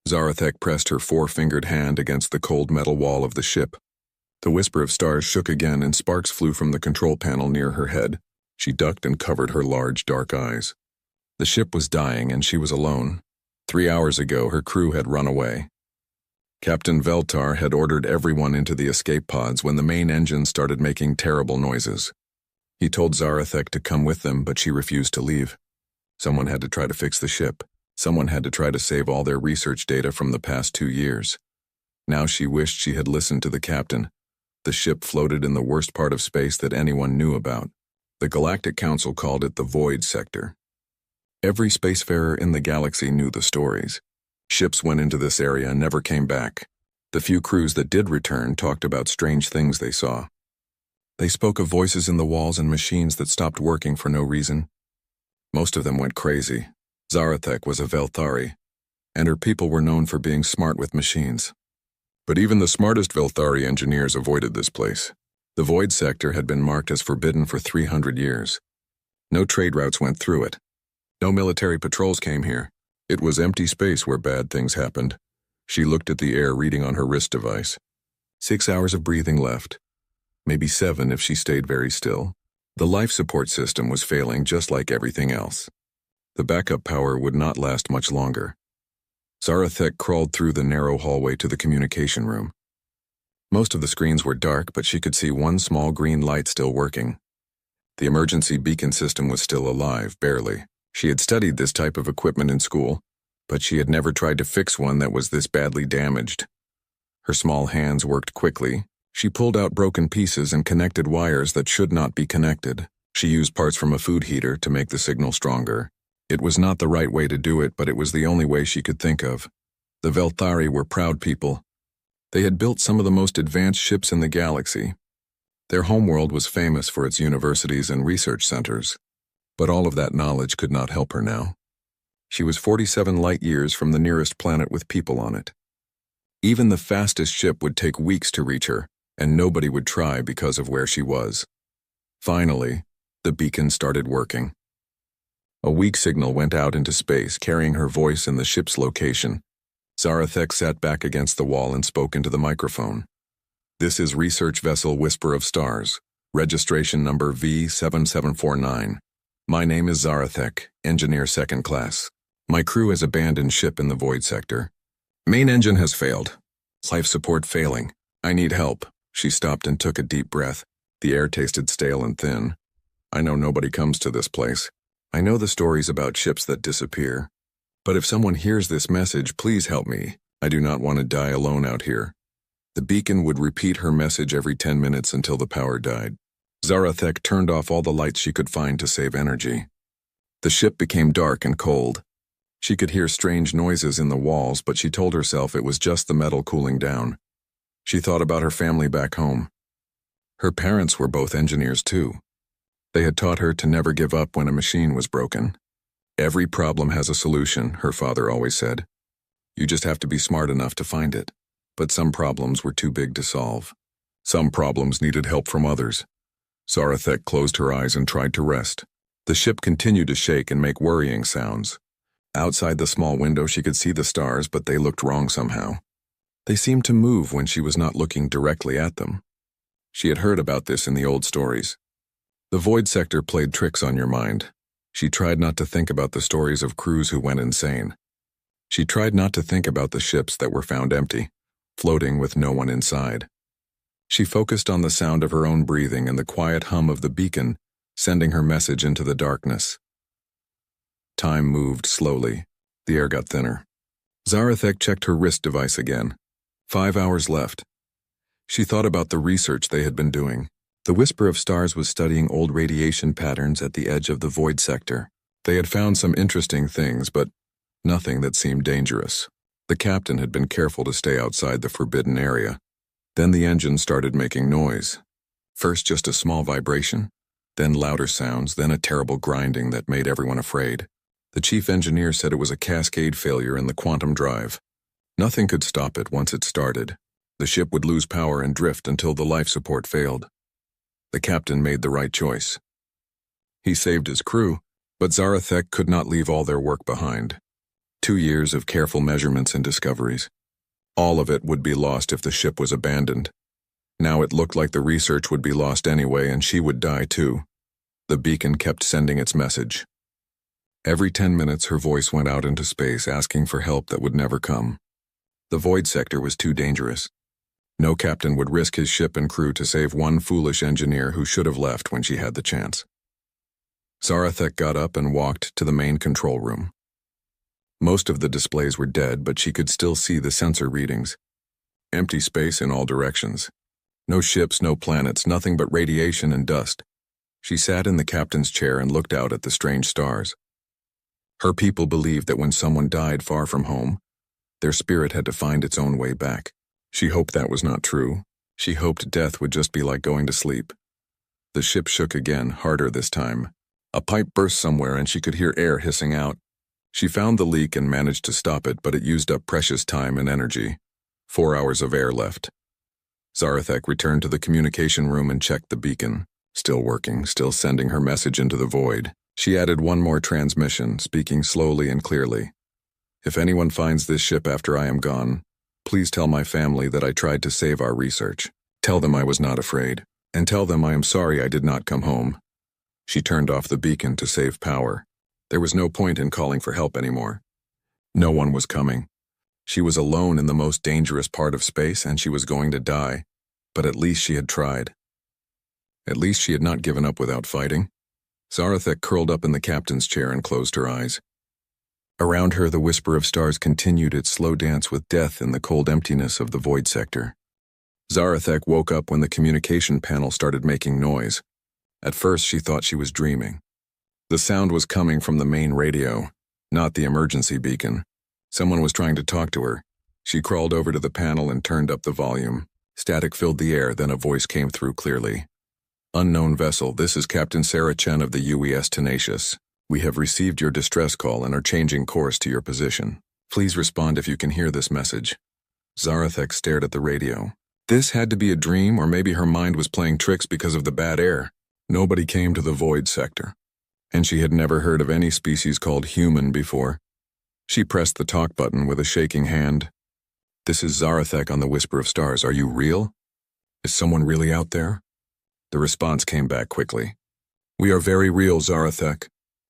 Zarathek pressed her four-fingered hand against the cold metal wall of the ship. The whisper of stars shook again and sparks flew from the control panel near her head. She ducked and covered her large, dark eyes. The ship was dying and she was alone. 3 hours ago, her crew had run away. Captain Veltar had ordered everyone into the escape pods when the main engine started making terrible noises. He told Zarathek to come with them, but she refused to leave. Someone had to try to fix the ship. Someone had to try to save all their research data from the past 2 years. Now she wished she had listened to the captain. The ship floated in the worst part of space that anyone knew about. The Galactic Council called it the Void Sector. Every spacefarer in the galaxy knew the stories. Ships went into this area and never came back. The few crews that did return talked about strange things they saw. They spoke of voices in the walls and machines that stopped working for no reason. Most of them went crazy. Zarathek was a Velthari, and her people were known for being smart with machines. But even the smartest Velthari engineers avoided this place. The Void Sector had been marked as forbidden for 300 years. No trade routes went through it. No military patrols came here. It was empty space where bad things happened. She looked at the air reading on her wrist device. 6 hours of breathing left. Maybe 7 if she stayed very still. The life support system was failing just like everything else. The backup power would not last much longer. Zarathek crawled through the narrow hallway to the communication room. Most of the screens were dark, but she could see one small green light still working. The emergency beacon system was still alive, barely. She had studied this type of equipment in school, but she had never tried to fix one that was this badly damaged. Her small hands worked quickly. She pulled out broken pieces and connected wires that should not be connected. She used parts from a food heater to make the signal stronger. It was not the right way to do it, but it was the only way she could think of. The Velthari were proud people. They had built some of the most advanced ships in the galaxy. Their homeworld was famous for its universities and research centers. But all of that knowledge could not help her now. She was 47 light years from the nearest planet with people on it. Even the fastest ship would take weeks to reach her, and nobody would try because of where she was. Finally, the beacon started working. A weak signal went out into space, carrying her voice and the ship's location. Zarathek sat back against the wall and spoke into the microphone. "This is Research Vessel Whisper of Stars, registration number V7749. My name is Zarathek, Engineer 2nd Class. My crew has abandoned ship in the Void Sector. Main engine has failed. Life support failing. I need help." She stopped and took a deep breath. The air tasted stale and thin. "I know nobody comes to this place. I know the stories about ships that disappear. But if someone hears this message, please help me. I do not want to die alone out here." The beacon would repeat her message every 10 minutes until the power died. Zarathek turned off all the lights she could find to save energy. The ship became dark and cold. She could hear strange noises in the walls, but she told herself it was just the metal cooling down. She thought about her family back home. Her parents were both engineers too. They had taught her to never give up when a machine was broken. "Every problem has a solution," her father always said. "You just have to be smart enough to find it." But some problems were too big to solve. Some problems needed help from others. Zarathek closed her eyes and tried to rest. The ship continued to shake and make worrying sounds. Outside the small window she could see the stars, but they looked wrong somehow. They seemed to move when she was not looking directly at them. She had heard about this in the old stories. The Void Sector played tricks on your mind. She tried not to think about the stories of crews who went insane. She tried not to think about the ships that were found empty, floating with no one inside. She focused on the sound of her own breathing and the quiet hum of the beacon, sending her message into the darkness. Time moved slowly. The air got thinner. Zarathek checked her wrist device again. 5 hours left. She thought about the research they had been doing. The Whisper of Stars was studying old radiation patterns at the edge of the Void Sector. They had found some interesting things, but nothing that seemed dangerous. The captain had been careful to stay outside the forbidden area. Then the engine started making noise. First just a small vibration, then louder sounds, then a terrible grinding that made everyone afraid. The chief engineer said it was a cascade failure in the quantum drive. Nothing could stop it once it started. The ship would lose power and drift until the life support failed. The captain made the right choice. He saved his crew, but Zarathek could not leave all their work behind. 2 years of careful measurements and discoveries. All of it would be lost if the ship was abandoned. Now it looked like the research would be lost anyway, and she would die too. The beacon kept sending its message. Every 10 minutes her voice went out into space asking for help that would never come. The void sector was too dangerous. No captain would risk his ship and crew to save one foolish engineer who should have left when she had the chance. Zarathek got up and walked to the main control room. Most of the displays were dead, but she could still see the sensor readings. Empty space in all directions. No ships, no planets, nothing but radiation and dust. She sat in the captain's chair and looked out at the strange stars. Her people believed that when someone died far from home, their spirit had to find its own way back. She hoped that was not true. She hoped death would just be like going to sleep. The ship shook again, harder this time. A pipe burst somewhere and she could hear air hissing out. She found the leak and managed to stop it, but it used up precious time and energy. 4 hours of air left. Zarathek returned to the communication room and checked the beacon. Still working, still sending her message into the void. She added one more transmission, speaking slowly and clearly. If anyone finds this ship after I am gone, please tell my family that I tried to save our research. Tell them I was not afraid. And tell them I am sorry I did not come home. She turned off the beacon to save power. There was no point in calling for help anymore. No one was coming. She was alone in the most dangerous part of space, and she was going to die. But at least she had tried. At least she had not given up without fighting. Zarathek curled up in the captain's chair and closed her eyes. Around her, the whisper of stars continued its slow dance with death in the cold emptiness of the void sector. Zarathek woke up when the communication panel started making noise. At first, she thought she was dreaming. The sound was coming from the main radio, not the emergency beacon. Someone was trying to talk to her. She crawled over to the panel and turned up the volume. Static filled the air, then a voice came through clearly. Unknown vessel, this is Captain Sarah Chen of the UES Tenacious. We have received your distress call and are changing course to your position. Please respond if you can hear this message. Zarathek stared at the radio. This had to be a dream, or maybe her mind was playing tricks because of the bad air. Nobody came to the void sector. And she had never heard of any species called human before. She pressed the talk button with a shaking hand. This is Zarathek on the Whisper of Stars. Are you real? Is someone really out there? The response came back quickly. We are very real, Zarathek.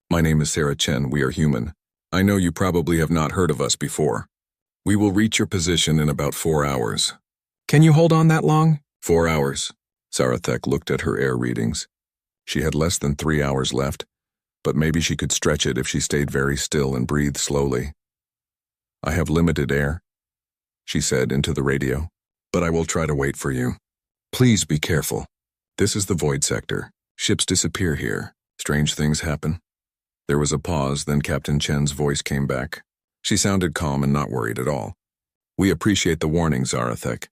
My name is Sarah Chen. We are human. I know you probably have not heard of us before. We will reach your position in about 4 hours. Can you hold on that long? 4 hours. Zarathek looked at her air readings. She had less than 3 hours left, but maybe she could stretch it if she stayed very still and breathed slowly. I have limited air, she said into the radio, but I will try to wait for you. Please be careful. This is the void sector. Ships disappear here. Strange things happen. There was a pause, then Captain Chen's voice came back. She sounded calm and not worried at all. We appreciate the warning, Zarathek,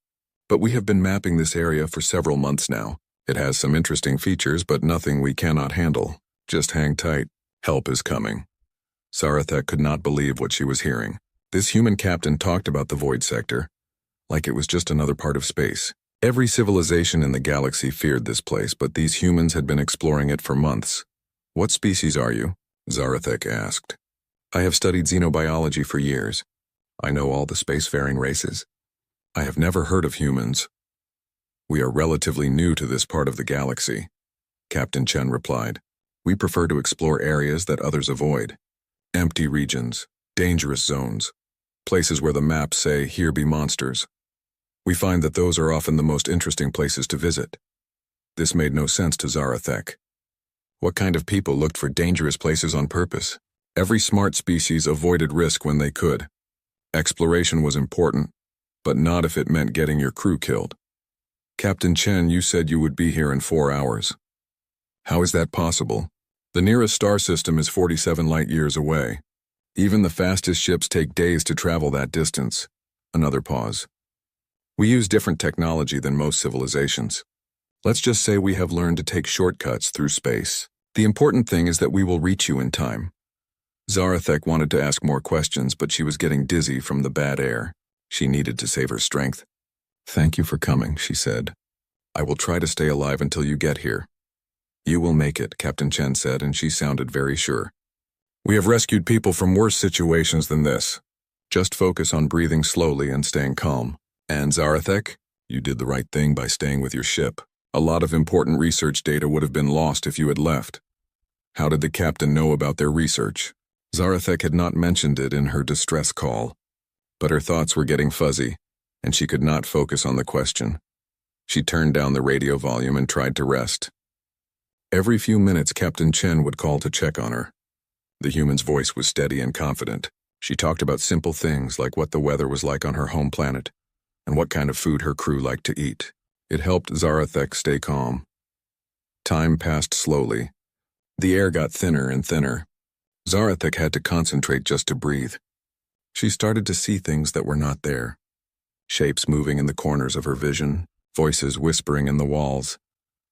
but we have been mapping this area for several months now. It has some interesting features, but nothing we cannot handle. Just hang tight. Help is coming. Zarathek could not believe what she was hearing. This human captain talked about the void sector, like it was just another part of space. Every civilization in the galaxy feared this place, but these humans had been exploring it for months. What species are you? Zarathek asked. I have studied xenobiology for years. I know all the spacefaring races. I have never heard of humans. We are relatively new to this part of the galaxy, Captain Chen replied. We prefer to explore areas that others avoid. Empty regions, dangerous zones, places where the maps say, here be monsters. We find that those are often the most interesting places to visit. This made no sense to Zarathek. What kind of people looked for dangerous places on purpose? Every smart species avoided risk when they could. Exploration was important, but not if it meant getting your crew killed. Captain Chen, you said you would be here in 4 hours. How is that possible? The nearest star system is 47 light-years away. Even the fastest ships take days to travel that distance. Another pause. We use different technology than most civilizations. Let's just say we have learned to take shortcuts through space. The important thing is that we will reach you in time. Zarathek wanted to ask more questions, but she was getting dizzy from the bad air. She needed to save her strength. Thank you for coming, she said. I will try to stay alive until you get here. You will make it, Captain Chen said, and she sounded very sure. We have rescued people from worse situations than this. Just focus on breathing slowly and staying calm. And Zarathek, you did the right thing by staying with your ship. A lot of important research data would have been lost if you had left. How did the captain know about their research? Zarathek had not mentioned it in her distress call, but her thoughts were getting fuzzy, and she could not focus on the question. She turned down the radio volume and tried to rest. Every few minutes, Captain Chen would call to check on her. The human's voice was steady and confident. She talked about simple things like what the weather was like on her home planet and what kind of food her crew liked to eat. It helped Zarathek stay calm. Time passed slowly. The air got thinner and thinner. Zarathek had to concentrate just to breathe. She started to see things that were not there. Shapes moving in the corners of her vision, voices whispering in the walls.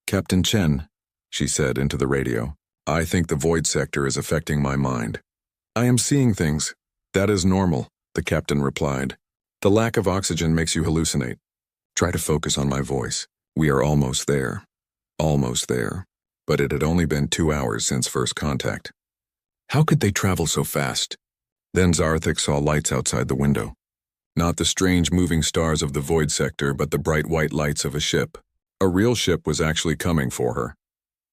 "Captain Chen," she said into the radio, "I think the void sector is affecting my mind. I am seeing things. That is normal," the captain replied. "The lack of oxygen makes you hallucinate. Try to focus on my voice. We are almost there." Almost there. But it had only been 2 hours since first contact. How could they travel so fast? Then Zarathek saw lights outside the window. Not the strange moving stars of the void sector, but the bright white lights of a ship. A real ship was actually coming for her.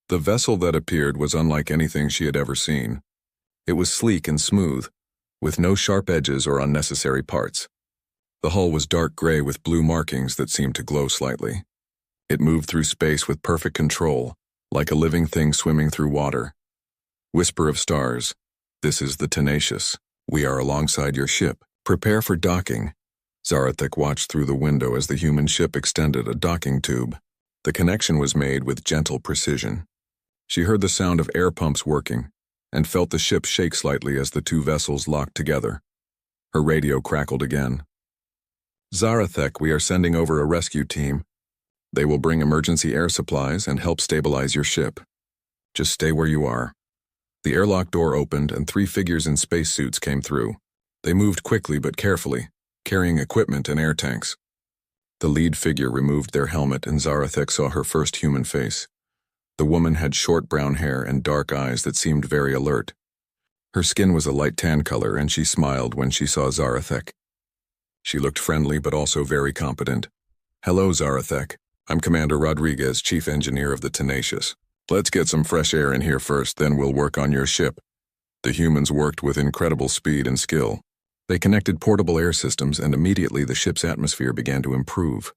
The vessel that appeared was unlike anything she had ever seen. It was sleek and smooth, with no sharp edges or unnecessary parts. The hull was dark gray with blue markings that seemed to glow slightly. It moved through space with perfect control, like a living thing swimming through water. Whisper of stars. "This is the Tenacious. We are alongside your ship. Prepare for docking." Zarathek watched through the window as the human ship extended a docking tube. The connection was made with gentle precision. She heard the sound of air pumps working, and felt the ship shake slightly as the two vessels locked together. Her radio crackled again. "Zarathek, we are sending over a rescue team. They will bring emergency air supplies and help stabilize your ship. Just stay where you are." The airlock door opened and 3 figures in spacesuits came through. They moved quickly but carefully, carrying equipment and air tanks. The lead figure removed their helmet and Zarathek saw her first human face. The woman had short brown hair and dark eyes that seemed very alert. Her skin was a light tan color and she smiled when she saw Zarathek. She looked friendly but also very competent. "Hello, Zarathek. I'm Commander Rodriguez, Chief Engineer of the Tenacious. Let's get some fresh air in here first, then we'll work on your ship." The humans worked with incredible speed and skill. They connected portable air systems and immediately the ship's atmosphere began to improve.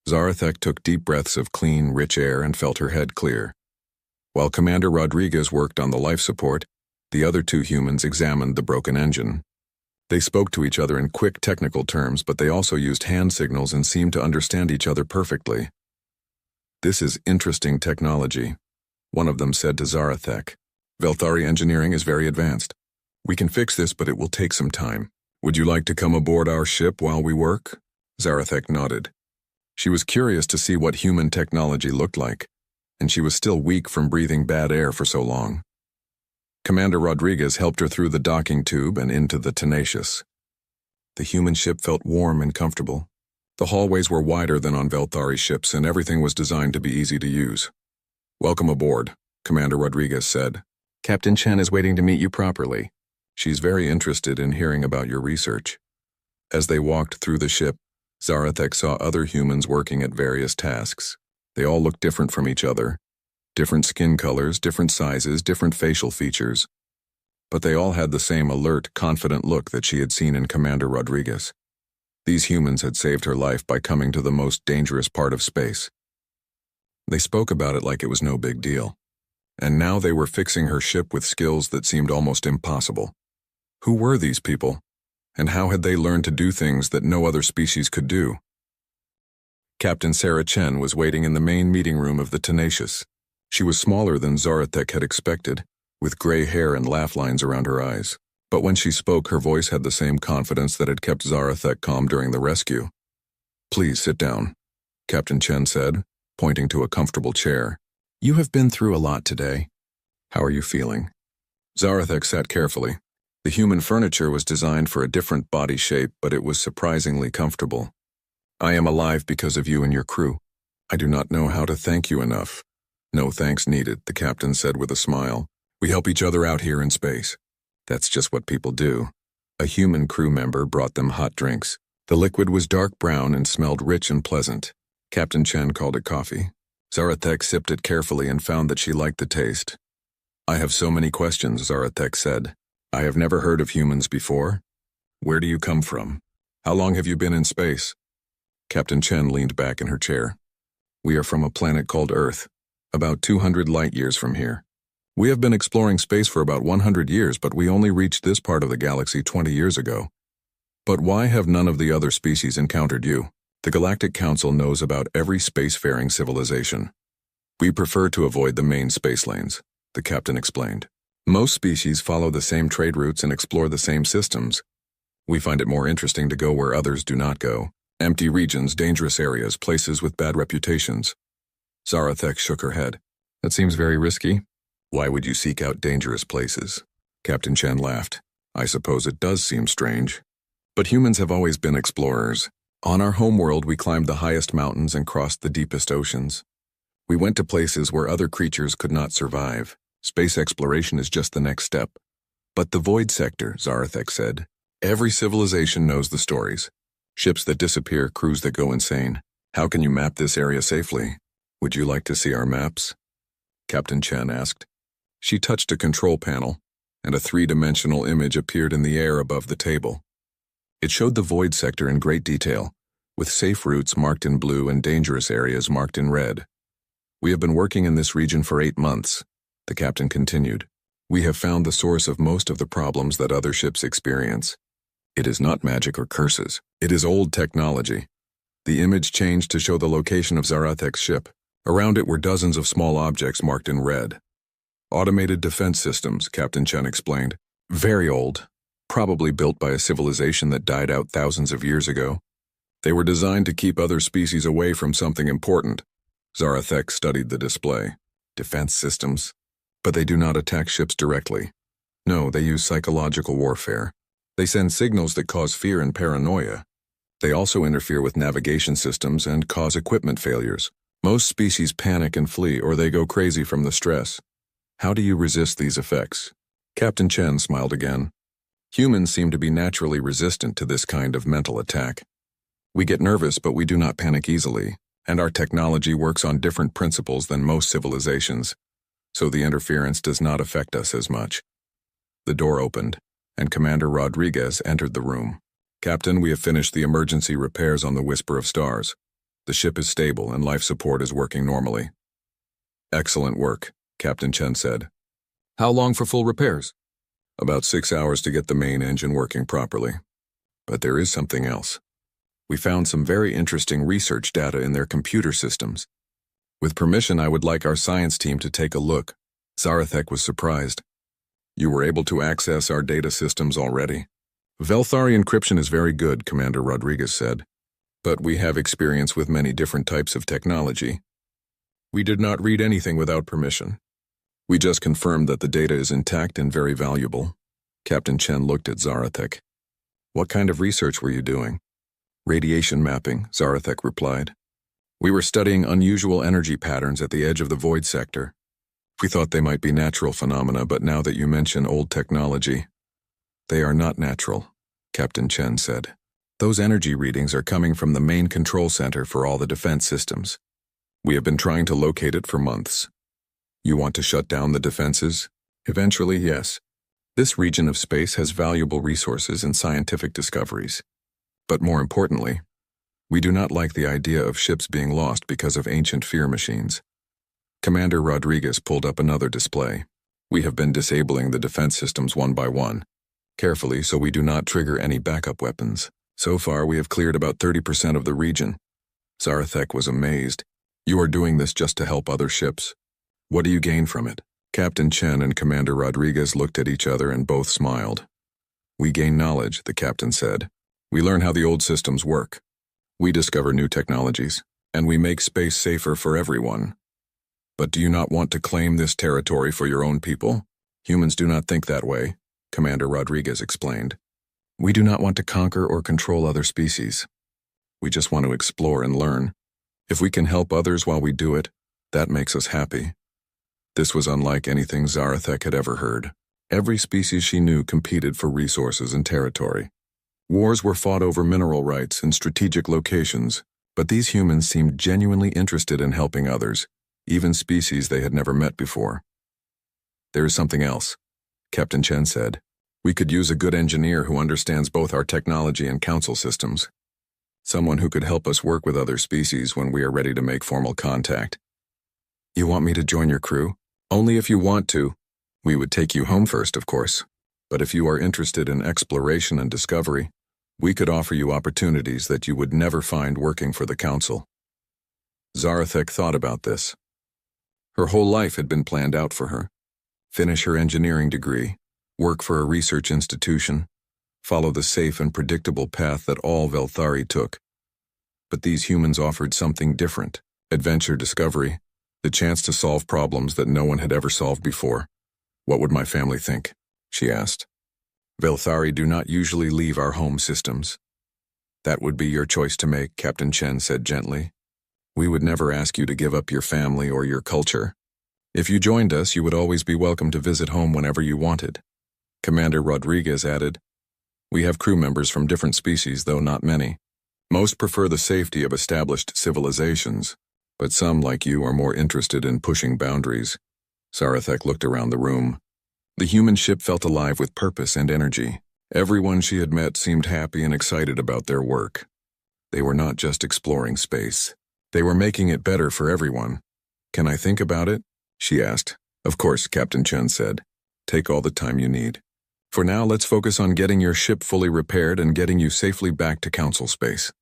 Zarathek took deep breaths of clean, rich air and felt her head clear. While Commander Rodriguez worked on the life support, the other 2 humans examined the broken engine. They spoke to each other in quick technical terms, but they also used hand signals and seemed to understand each other perfectly. "This is interesting technology," one of them said to Zarathek. "Velthari engineering is very advanced. We can fix this, but it will take some time. Would you like to come aboard our ship while we work?" Zarathek nodded. She was curious to see what human technology looked like, and she was still weak from breathing bad air for so long. Commander Rodriguez helped her through the docking tube and into the Tenacious. The human ship felt warm and comfortable. The hallways were wider than on Velthari ships, and everything was designed to be easy to use. "Welcome aboard," Commander Rodriguez said. "Captain Chen is waiting to meet you properly. She's very interested in hearing about your research." As they walked through the ship, Zarathek saw other humans working at various tasks. They all looked different from each other. Different skin colors, different sizes, different facial features. But they all had the same alert, confident look that she had seen in Commander Rodriguez. These humans had saved her life by coming to the most dangerous part of space. They spoke about it like it was no big deal. And now they were fixing her ship with skills that seemed almost impossible. Who were these people? And how had they learned to do things that no other species could do? Captain Sarah Chen was waiting in the main meeting room of the Tenacious. She was smaller than Zarathek had expected, with gray hair and laugh lines around her eyes. But when she spoke, her voice had the same confidence that had kept Zarathek calm during the rescue. "Please sit down," Captain Chen said, pointing to a comfortable chair. "You have been through a lot today. How are you feeling?" Zarathek sat carefully. The human furniture was designed for a different body shape, but it was surprisingly comfortable. "I am alive because of you and your crew. I do not know how to thank you enough." "No thanks needed," the captain said with a smile. "We help each other out here in space. That's just what people do. A human crew member brought them hot drinks. The liquid was dark brown and smelled rich and pleasant. Captain Chen called it coffee. Zarathek sipped it carefully and found that she liked the taste. I have so many questions, Zarathek said. I have never heard of humans before. Where do you come from? How long have you been in space? Captain Chen leaned back in her chair. We are from a planet called Earth, about 200 light years from here. We have been exploring space for about 100 years, but we only reached this part of the galaxy 20 years ago. But why have none of the other species encountered you? The Galactic Council knows about every spacefaring civilization. We prefer to avoid the main space lanes, the captain explained. Most species follow the same trade routes and explore the same systems. We find it more interesting to go where others do not go. Empty regions, dangerous areas, places with bad reputations. Zarathek shook her head. That seems very risky. Why would you seek out dangerous places? Captain Chen laughed. I suppose it does seem strange. But humans have always been explorers. On our homeworld, we climbed the highest mountains and crossed the deepest oceans. We went to places where other creatures could not survive. Space exploration is just the next step. But the void sector, Zarathek said. Every civilization knows the stories. Ships that disappear, crews that go insane. How can you map this area safely? Would you like to see our maps? Captain Chen asked. She touched a control panel, and a three-dimensional image appeared in the air above the table. It showed the void sector in great detail, with safe routes marked in blue and dangerous areas marked in red. We have been working in this region for 8 months, the captain continued. We have found the source of most of the problems that other ships experience. It is not magic or curses. It is old technology. The image changed to show the location of Zarathek's ship. Around it were dozens of small objects marked in red. Automated defense systems, Captain Chen explained. Very old. Probably built by a civilization that died out thousands of years ago. They were designed to keep other species away from something important. Zarathek studied the display. Defense systems. But they do not attack ships directly. No, they use psychological warfare. They send signals that cause fear and paranoia. They also interfere with navigation systems and cause equipment failures. Most species panic and flee, or they go crazy from the stress. How do you resist these effects? Captain Chen smiled again. Humans seem to be naturally resistant to this kind of mental attack. We get nervous, but we do not panic easily, and our technology works on different principles than most civilizations, so the interference does not affect us as much. The door opened, and Commander Rodriguez entered the room. Captain, we have finished the emergency repairs on the Whisper of Stars. The ship is stable and life support is working normally. Excellent work, Captain Chen said. How long for full repairs? About 6 hours to get the main engine working properly. But there is something else. We found some very interesting research data in their computer systems. With permission, I would like our science team to take a look. Zarathek was surprised. You were able to access our data systems already. Velthari encryption is very good, Commander Rodriguez said. But we have experience with many different types of technology. We did not read anything without permission. We just confirmed that the data is intact and very valuable. Captain Chen looked at Zarathek. What kind of research were you doing? Radiation mapping, Zarathek replied. We were studying unusual energy patterns at the edge of the void sector. We thought they might be natural phenomena, but now that you mention old technology, they are not natural, Captain Chen said. Those energy readings are coming from the main control center for all the defense systems. We have been trying to locate it for months. You want to shut down the defenses? Eventually, yes. This region of space has valuable resources and scientific discoveries. But more importantly, we do not like the idea of ships being lost because of ancient fear machines. Commander Rodriguez pulled up another display. We have been disabling the defense systems one by one, carefully so we do not trigger any backup weapons. So far, we have cleared about 30% of the region. Zarathek was amazed. You are doing this just to help other ships. What do you gain from it? Captain Chen and Commander Rodriguez looked at each other and both smiled. We gain knowledge, the captain said. We learn how the old systems work. We discover new technologies, and we make space safer for everyone. But do you not want to claim this territory for your own people? Humans do not think that way, Commander Rodriguez explained. We do not want to conquer or control other species. We just want to explore and learn. If we can help others while we do it, that makes us happy. This was unlike anything Zarathek had ever heard. Every species she knew competed for resources and territory. Wars were fought over mineral rights and strategic locations, but these humans seemed genuinely interested in helping others, even species they had never met before. "There is something else," Captain Chen said. "We could use a good engineer who understands both our technology and council systems. Someone who could help us work with other species when we are ready to make formal contact." "You want me to join your crew?" "Only if you want to. We would take you home first, of course. But if you are interested in exploration and discovery, we could offer you opportunities that you would never find working for the council." Zarathek thought about this. Her whole life had been planned out for her. Finish her engineering degree, work for a research institution, follow the safe and predictable path that all Velthari took. But these humans offered something different: adventure, discovery, the chance to solve problems that no one had ever solved before. "What would my family think?" she asked. "Velthari do not usually leave our home systems." "That would be your choice to make," Captain Chen said gently. "We would never ask you to give up your family or your culture. If you joined us, you would always be welcome to visit home whenever you wanted." Commander Rodriguez added, "We have crew members from different species, though not many. Most prefer the safety of established civilizations, but some, like you, are more interested in pushing boundaries." Zarathek looked around the room. The human ship felt alive with purpose and energy. Everyone she had met seemed happy and excited about their work. They were not just exploring space. They were making it better for everyone. "Can I think about it?" she asked. "Of course," Captain Chen said. "Take all the time you need. For now, let's focus on getting your ship fully repaired and getting you safely back to council space."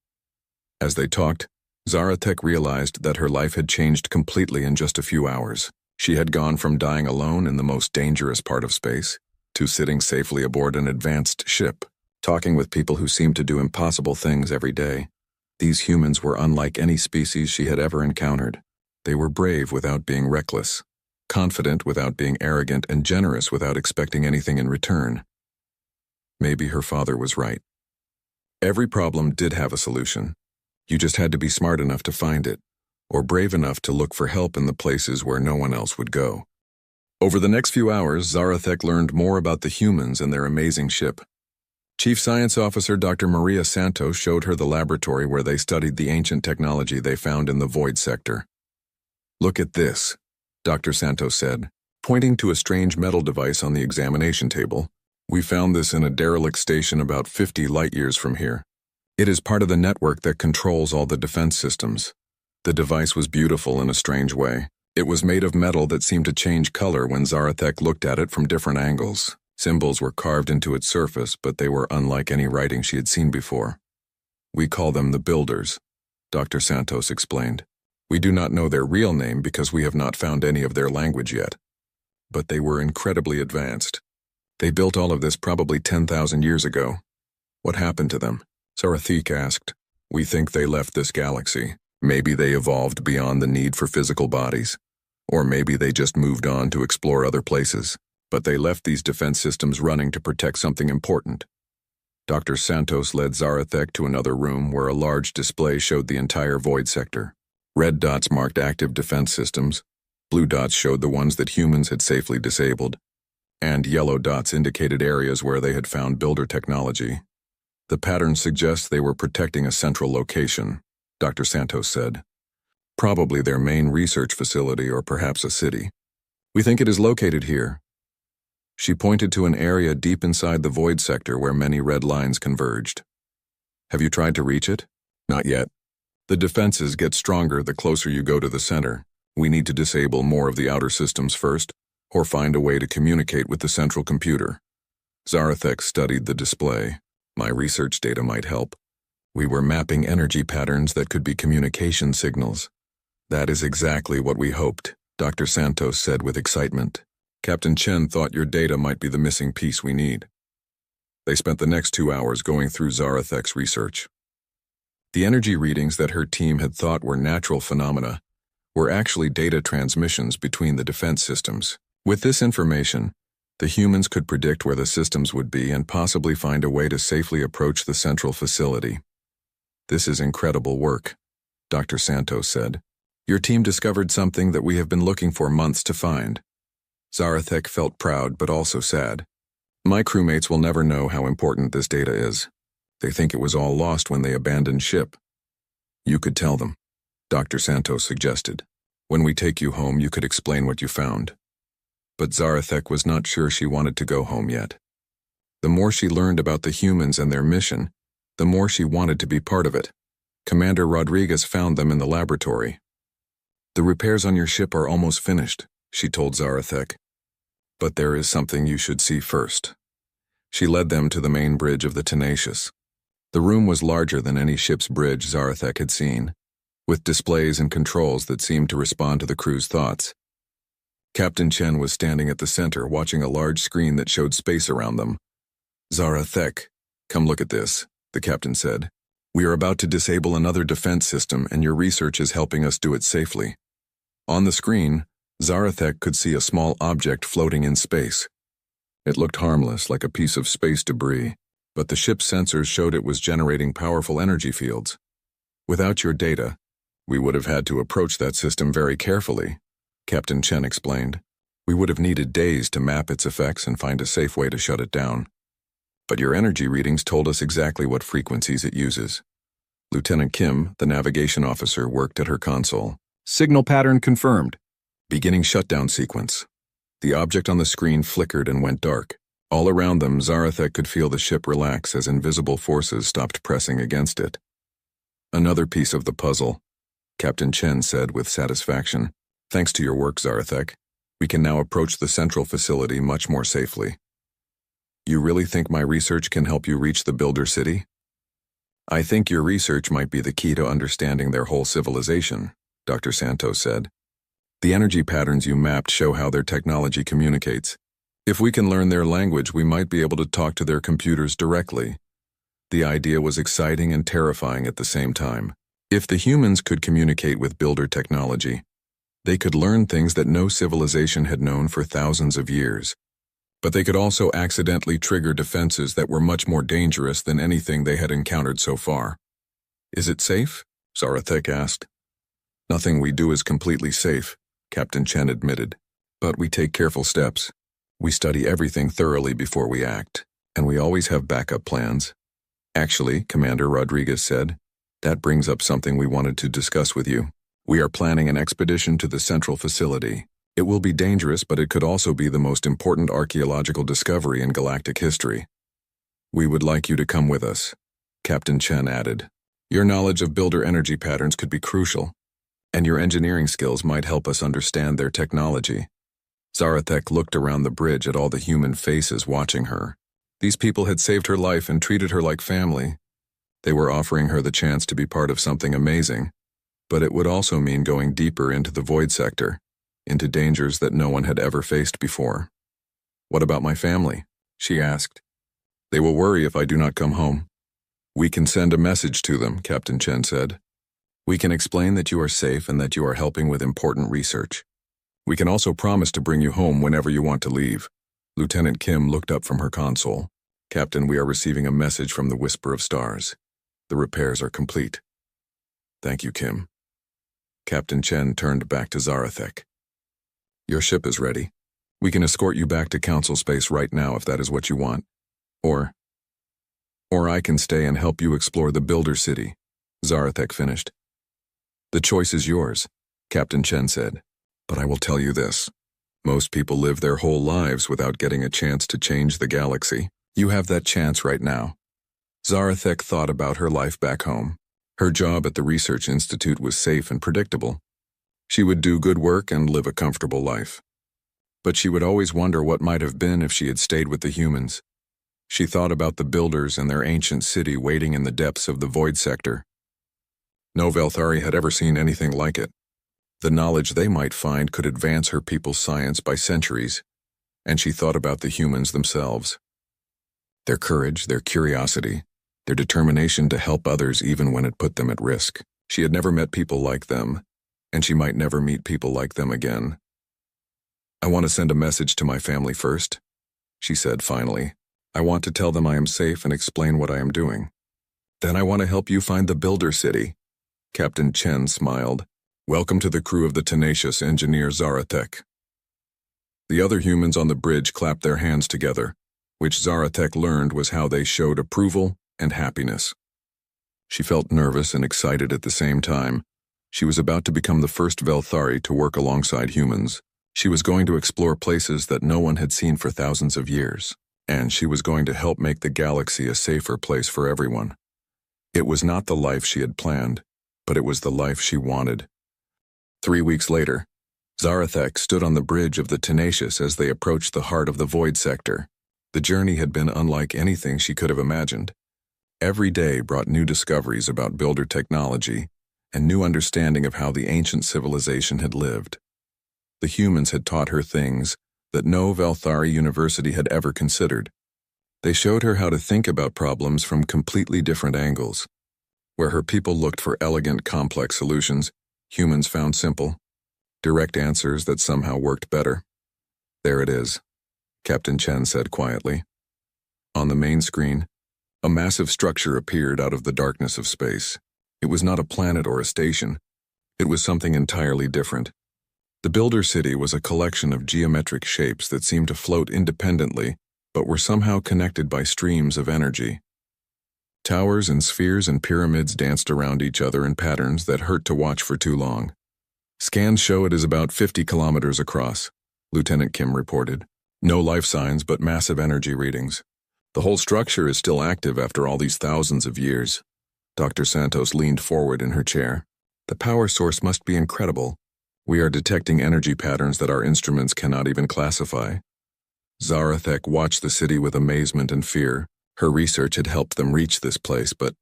As they talked, Zarathek realized that her life had changed completely in just a few hours. She had gone from dying alone in the most dangerous part of space to sitting safely aboard an advanced ship, talking with people who seemed to do impossible things every day. These humans were unlike any species she had ever encountered. They were brave without being reckless, confident without being arrogant, and generous without expecting anything in return. Maybe her father was right. Every problem did have a solution. You just had to be smart enough to find it, or brave enough to look for help in the places where no one else would go. Over the next few hours, Zarathek learned more about the humans and their amazing ship. Chief Science Officer Dr. Maria Santos showed her the laboratory where they studied the ancient technology they found in the void sector. "Look at this," Dr. Santos said, pointing to a strange metal device on the examination table. "We found this in a derelict station about 50 light-years from here. It is part of the network that controls all the defense systems." The device was beautiful in a strange way. It was made of metal that seemed to change color when Zarathek looked at it from different angles. Symbols were carved into its surface, but they were unlike any writing she had seen before. "We call them the Builders," Dr. Santos explained. "We do not know their real name because we have not found any of their language yet. But they were incredibly advanced. They built all of this probably 10,000 years ago." "What happened to them?" Zarathek asked. "We think they left this galaxy. Maybe they evolved beyond the need for physical bodies. Or maybe they just moved on to explore other places. But they left these defense systems running to protect something important." Dr. Santos led Zarathek to another room where a large display showed the entire void sector. Red dots marked active defense systems, blue dots showed the ones that humans had safely disabled, and yellow dots indicated areas where they had found builder technology. "The pattern suggests they were protecting a central location," Dr. Santos said. "Probably their main research facility or perhaps a city. We think it is located here." She pointed to an area deep inside the void sector where many red lines converged. "Have you tried to reach it?" "Not yet. The defenses get stronger the closer you go to the center. We need to disable more of the outer systems first, or find a way to communicate with the central computer." Zarathek studied the display. "My research data might help. We were mapping energy patterns that could be communication signals." "That is exactly what we hoped," Dr. Santos said with excitement. "Captain Chen thought your data might be the missing piece we need." They spent the next 2 hours going through Zarathek's research. The energy readings that her team had thought were natural phenomena were actually data transmissions between the defense systems. With this information, the humans could predict where the systems would be and possibly find a way to safely approach the central facility. "This is incredible work," Dr. Santos said. "Your team discovered something that we have been looking for months to find." Zarathek felt proud but also sad. My crewmates will never know how important this data is. They think it was all lost when they abandoned ship. You could tell them, Dr. Santos suggested. When we take you home, you could explain what you found. But Zarathek was not sure she wanted to go home yet. The more she learned about the humans and their mission, the more she wanted to be part of it. Commander Rodriguez found them in the laboratory. The repairs on your ship are almost finished, she told Zarathek. But there is something you should see first. She led them to the main bridge of the Tenacious. The room was larger than any ship's bridge Zarathek had seen, with displays and controls that seemed to respond to the crew's thoughts. Captain Chen was standing at the center, watching a large screen that showed space around them. Zarathek, come look at this, the captain said. We are about to disable another defense system, and your research is helping us do it safely. On the screen, Zarathek could see a small object floating in space. It looked harmless, like a piece of space debris, but the ship's sensors showed it was generating powerful energy fields. Without your data, we would have had to approach that system very carefully, Captain Chen explained. We would have needed days to map its effects and find a safe way to shut it down. But your energy readings told us exactly what frequencies it uses. Lieutenant Kim, the navigation officer, worked at her console. Signal pattern confirmed. Beginning shutdown sequence. The object on the screen flickered and went dark. All around them, Zarathek could feel the ship relax as invisible forces stopped pressing against it. Another piece of the puzzle, Captain Chen said with satisfaction. Thanks to your work, Zarathek, we can now approach the central facility much more safely. You really think my research can help you reach the Builder City? I think your research might be the key to understanding their whole civilization, Dr. Santos said. The energy patterns you mapped show how their technology communicates. If we can learn their language, we might be able to talk to their computers directly. The idea was exciting and terrifying at the same time. If the humans could communicate with Builder technology, they could learn things that no civilization had known for thousands of years. But they could also accidentally trigger defenses that were much more dangerous than anything they had encountered so far. Is it safe? Zarathek asked. Nothing we do is completely safe, Captain Chen admitted. But we take careful steps. We study everything thoroughly before we act, and we always have backup plans. Actually, Commander Rodriguez said, that brings up something we wanted to discuss with you. We are planning an expedition to the central facility. It will be dangerous, but it could also be the most important archaeological discovery in galactic history. We would like you to come with us, Captain Chen added. Your knowledge of Builder energy patterns could be crucial, and your engineering skills might help us understand their technology. Zarathek looked around the bridge at all the human faces watching her. These people had saved her life and treated her like family. They were offering her the chance to be part of something amazing, but it would also mean going deeper into the void sector, into dangers that no one had ever faced before. What about my family? She asked. They will worry if I do not come home. We can send a message to them, Captain Chen said. We can explain that you are safe and that you are helping with important research. We can also promise to bring you home whenever you want to leave. Lieutenant Kim looked up from her console. Captain, we are receiving a message from the Whisper of Stars. The repairs are complete. Thank you, Kim. Captain Chen turned back to Zarathek. Your ship is ready. We can escort you back to Council space right now if that is what you want. Or I can stay and help you explore the Builder City, Zarathek finished. The choice is yours, Captain Chen said. But I will tell you this. Most people live their whole lives without getting a chance to change the galaxy. You have that chance right now. Zarathek thought about her life back home. Her job at the Research Institute was safe and predictable. She would do good work and live a comfortable life. But she would always wonder what might have been if she had stayed with the humans. She thought about the builders and their ancient city waiting in the depths of the void sector. No Velthari had ever seen anything like it. The knowledge they might find could advance her people's science by centuries, and she thought about the humans themselves. Their courage, their curiosity, their determination to help others even when it put them at risk. She had never met people like them, and she might never meet people like them again. I want to send a message to my family first, she said finally. I want to tell them I am safe and explain what I am doing. Then I want to help you find the Builder City. Captain Chen smiled. Welcome to the crew of the tenacious engineer Zarathek. The other humans on the bridge clapped their hands together, which Zarathek learned was how they showed approval and happiness. She felt nervous and excited at the same time. She was about to become the first Velthari to work alongside humans. She was going to explore places that no one had seen for thousands of years, and she was going to help make the galaxy a safer place for everyone. It was not the life she had planned, but it was the life she wanted. 3 weeks later, Zarathek stood on the bridge of the Tenacious as they approached the heart of the Void sector. The journey had been unlike anything she could have imagined. Every day brought new discoveries about builder technology and new understanding of how the ancient civilization had lived. The humans had taught her things that no Velthari university had ever considered. They showed her how to think about problems from completely different angles. Where her people looked for elegant, complex solutions, humans found simple, direct answers that somehow worked better. There it is, Captain Chen said quietly. On the main screen, a massive structure appeared out of the darkness of space. It was not a planet or a station. It was something entirely different. The Builder City was a collection of geometric shapes that seemed to float independently, but were somehow connected by streams of energy. Towers and spheres and pyramids danced around each other in patterns that hurt to watch for too long. Scans show it is about 50 kilometers across, Lieutenant Kim reported. No life signs, but massive energy readings. The whole structure is still active after all these thousands of years. Dr. Santos leaned forward in her chair. The power source must be incredible. We are detecting energy patterns that our instruments cannot even classify. Zarathek watched the city with amazement and fear. Her research had helped them reach this place, but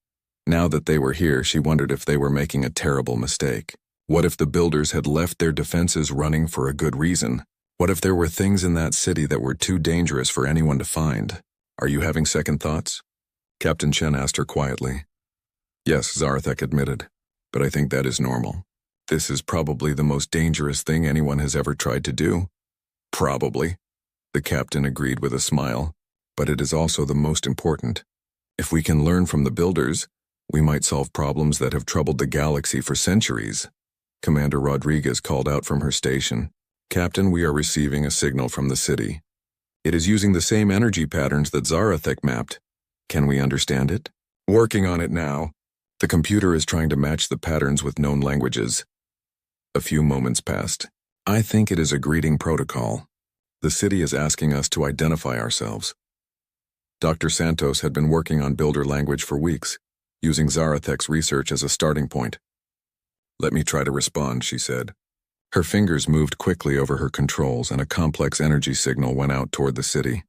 now that they were here, she wondered if they were making a terrible mistake. What if the builders had left their defenses running for a good reason? What if there were things in that city that were too dangerous for anyone to find? Are you having second thoughts? Captain Chen asked her quietly. Yes, Zarathek admitted, but I think that is normal. This is probably the most dangerous thing anyone has ever tried to do. Probably, the captain agreed with a smile, but it is also the most important. If we can learn from the builders, we might solve problems that have troubled the galaxy for centuries. Commander Rodriguez called out from her station. Captain, we are receiving a signal from the city. It is using the same energy patterns that Zarathek mapped. Can we understand it? Working on it now. The computer is trying to match the patterns with known languages. A few moments passed. I think it is a greeting protocol. The city is asking us to identify ourselves. Dr. Santos had been working on builder language for weeks, using Zarathek's research as a starting point. Let me try to respond, she said. Her fingers moved quickly over her controls and a complex energy signal went out toward the city.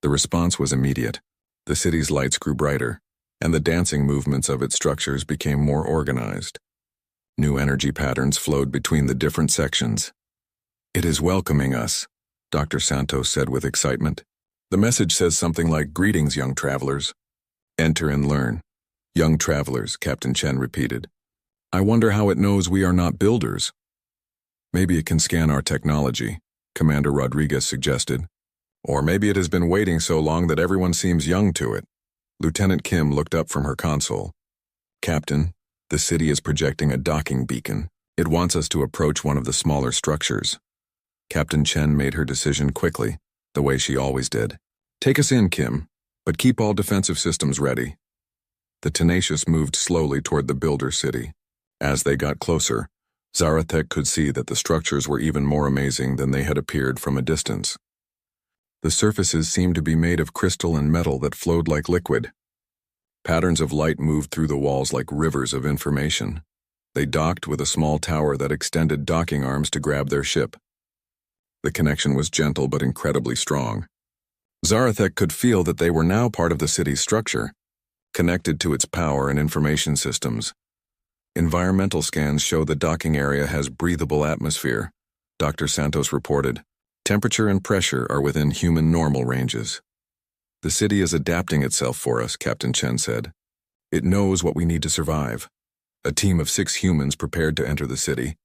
The response was immediate. The city's lights grew brighter, and the dancing movements of its structures became more organized. New energy patterns flowed between the different sections. It is welcoming us, Dr. Santos said with excitement. The message says something like, "Greetings, young travelers. Enter and learn." Young travelers, Captain Chen repeated. I wonder how it knows we are not builders. Maybe it can scan our technology, Commander Rodriguez suggested. Or maybe it has been waiting so long that everyone seems young to it. Lieutenant Kim looked up from her console. Captain, the city is projecting a docking beacon. It wants us to approach one of the smaller structures. Captain Chen made her decision quickly, the way she always did. Take us in, Kim, but keep all defensive systems ready. The Tenacious moved slowly toward the builder city. As they got closer, Zarathek could see that the structures were even more amazing than they had appeared from a distance. The surfaces seemed to be made of crystal and metal that flowed like liquid. Patterns of light moved through the walls like rivers of information. They docked with a small tower that extended docking arms to grab their ship. The connection was gentle but incredibly strong. Zarathek could feel that they were now part of the city's structure, connected to its power and information systems. Environmental scans show the docking area has breathable atmosphere, Dr. Santos reported. Temperature and pressure are within human normal ranges. The city is adapting itself for us, Captain Chen said. It knows what we need to survive. A team of 6 humans prepared to enter the city.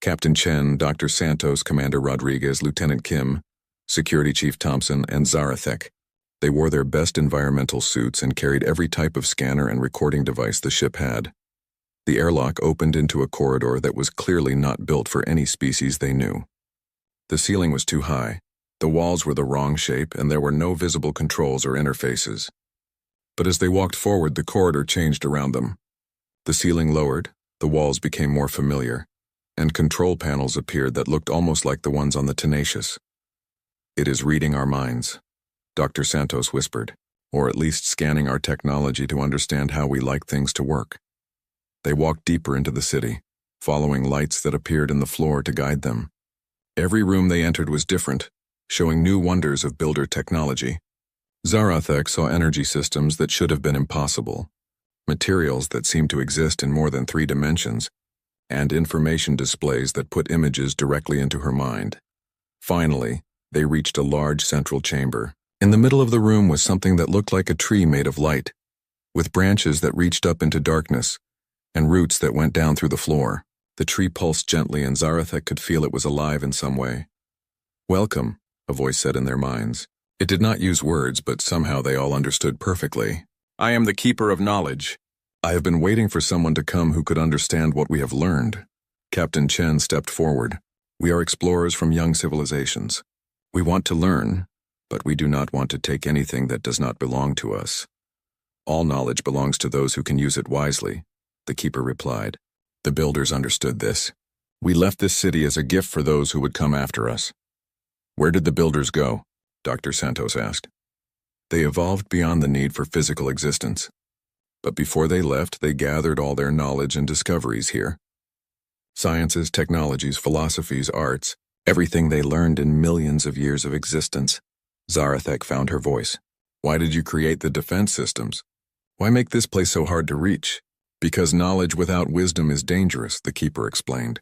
Captain Chen, Dr. Santos, Commander Rodriguez, Lieutenant Kim, Security Chief Thompson, and Zarathek. They wore their best environmental suits and carried every type of scanner and recording device the ship had. The airlock opened into a corridor that was clearly not built for any species they knew. The ceiling was too high, The walls were the wrong shape, and there were no visible controls or interfaces. But as they walked forward, the corridor changed around them. The ceiling lowered, the walls became more familiar, and control panels appeared that looked almost like the ones on the Tenacious. "It is reading our minds," Dr. Santos whispered, "or at least scanning our technology to understand how we like things to work." They walked deeper into the city, following lights that appeared in the floor to guide them. Every room they entered was different, showing new wonders of builder technology. Zarathek saw energy systems that should have been impossible, materials that seemed to exist in more than 3 dimensions, and information displays that put images directly into her mind. Finally, they reached a large central chamber. In the middle of the room was something that looked like a tree made of light, with branches that reached up into darkness, and roots that went down through the floor. The tree pulsed gently, and Zarathek could feel it was alive in some way. "Welcome," a voice said in their minds. It did not use words, but somehow they all understood perfectly. "I am the keeper of knowledge. I have been waiting for someone to come who could understand what we have learned." Captain Chen stepped forward. "We are explorers from young civilizations. We want to learn, but we do not want to take anything that does not belong to us. All knowledge belongs to those who can use it wisely," the keeper replied. The builders understood this. "We left this city as a gift for those who would come after us." "Where did the builders go?" Dr. Santos asked. "They evolved beyond the need for physical existence. But before they left, they gathered all their knowledge and discoveries here. Sciences, technologies, philosophies, arts, everything they learned in millions of years of existence." Zarathek found her voice. "Why did you create the defense systems? Why make this place so hard to reach?" "Because knowledge without wisdom is dangerous," the keeper explained.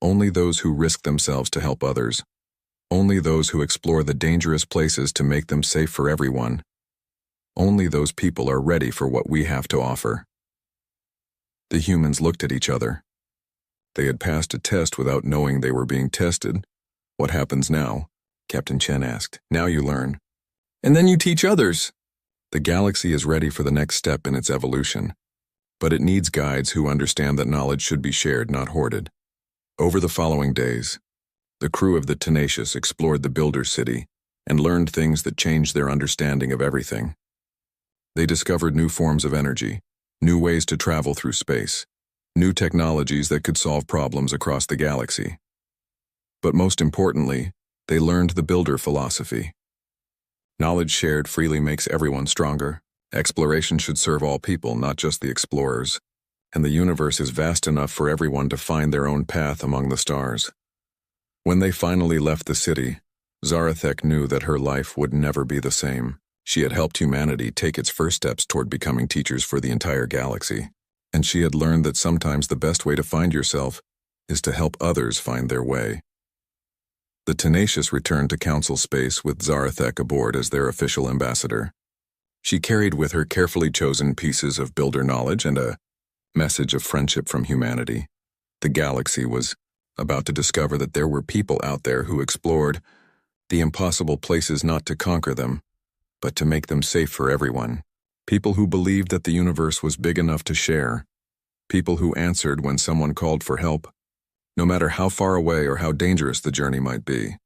"Only those who risk themselves to help others. Only those who explore the dangerous places to make them safe for everyone. Only those people are ready for what we have to offer." The humans looked at each other. They had passed a test without knowing they were being tested. "What happens now?" Captain Chen asked. "Now you learn. And then you teach others." The galaxy is ready for the next step in its evolution, but it needs guides who understand that knowledge should be shared, not hoarded. Over the following days, the crew of the Tenacious explored the Builder City and learned things that changed their understanding of everything. They discovered new forms of energy, new ways to travel through space, new technologies that could solve problems across the galaxy. But most importantly, they learned the Builder philosophy. Knowledge shared freely makes everyone stronger. Exploration should serve all people, not just the explorers. And the universe is vast enough for everyone to find their own path among the stars. When they finally left the city, Zarathek knew that her life would never be the same. She had helped humanity take its first steps toward becoming teachers for the entire galaxy. And she had learned that sometimes the best way to find yourself is to help others find their way. The Tenacious returned to Council space with Zarathek aboard as their official ambassador. She carried with her carefully chosen pieces of builder knowledge and a message of friendship from humanity. The galaxy was about to discover that there were people out there who explored the impossible places not to conquer them, but to make them safe for everyone. People who believed that the universe was big enough to share. People who answered when someone called for help, no matter how far away or how dangerous the journey might be.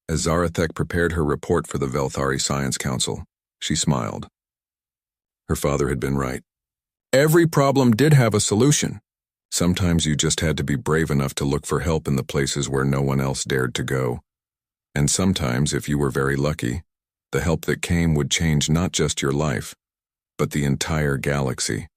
As Zarathek prepared her report for the Velthari Science Council, she smiled. Her father had been right. Every problem did have a solution. Sometimes you just had to be brave enough to look for help in the places where no one else dared to go. And sometimes, if you were very lucky, the help that came would change not just your life, but the entire galaxy.